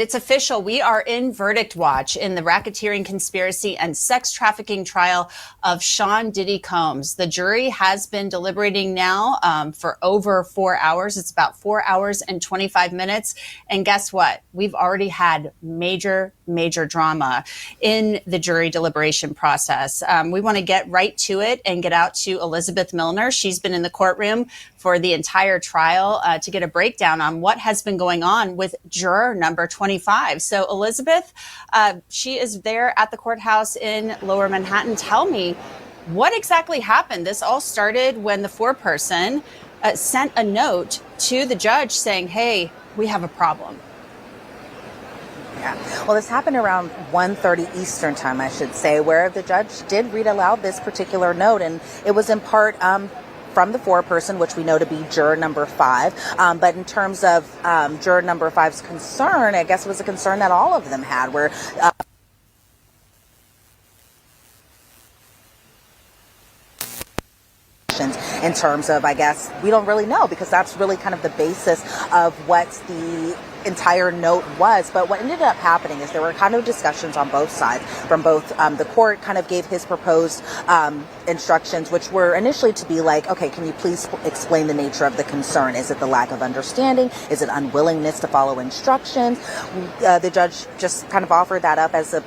It's official. We are in verdict watch in the racketeering conspiracy and sex trafficking trial of Sean Diddy Combs. The jury has been deliberating now for over 4 hours. It's about 4 hours and 25 minutes. And guess what? We've already had major drama in the jury deliberation process. We want to get right to it and get out to Elizabeth Milner. She's been in the courtroom for the entire trial to get a breakdown on what has been going on with juror number 25. So Elizabeth, she is there at the courthouse in Lower Manhattan. Tell me, what exactly happened? This all started when the foreperson sent a note to the judge saying, hey, we have a problem. Yeah. Well, this happened around 1:30 Eastern time, I should say, where the judge did read aloud this particular note, and it was in part from the foreperson, which we know to be juror number 5. But in terms of juror number 5's concern, I guess it was a concern that all of them had, where in terms of, I guess, we don't really know, because that's really kind of the basis of what the entire note was. But what ended up happening is there were kind of discussions on both sides. From both the court kind of gave his proposed instructions, which were initially to be like, okay, can you please explain the nature of the concern? Is it the lack of understanding? Is it unwillingness to follow instructions? The judge just kind of offered that up as a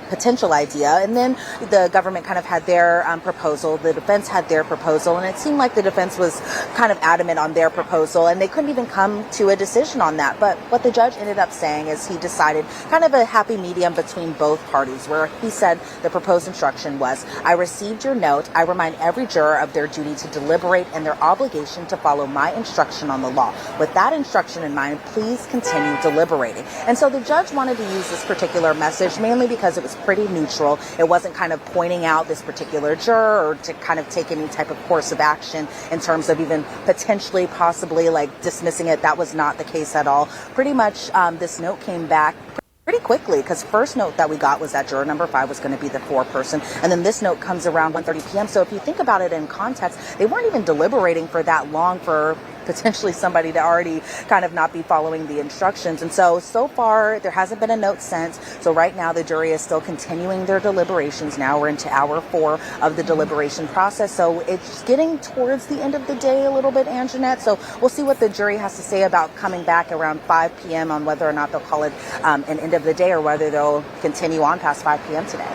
potential idea, and then the government kind of had their proposal, the defense had their proposal, and it seemed like the defense was kind of adamant on their proposal, and they couldn't even come to a decision on that. But what the judge ended up saying is he decided kind of a happy medium between both parties, where he said the proposed instruction was, I received your note. I remind every juror of their duty to deliberate and their obligation to follow my instruction on the law. With that instruction in mind, please continue deliberating. And so the judge wanted to use this particular message mainly because it was pretty neutral. It wasn't kind of pointing out this particular juror or to kind of take any type of course of action in terms of even potentially, possibly like dismissing it. That was not the case at all. Pretty much this note came back pretty quickly, because first note that we got was that juror number 5 was going to be the foreperson, and then this note comes around 1:30 p.m. So if you think about it in context, they weren't even deliberating for that long for potentially somebody to already kind of not be following the instructions. And so far there hasn't been a note sent. So right now the jury is still continuing their deliberations. Now we're into hour 4 of the deliberation process. So it's getting towards the end of the day a little bit, Anjanette. So we'll see what the jury has to say about coming back around 5 p.m. on whether or not they'll call it an end of the day, or whether they'll continue on past 5 p.m. today.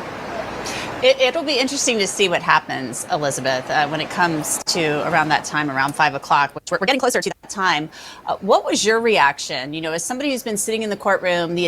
It'll be interesting to see what happens, Elizabeth, when it comes to around that time, around 5 o'clock, which we're getting closer to that time. What was your reaction? You know, as somebody who's been sitting in the courtroom the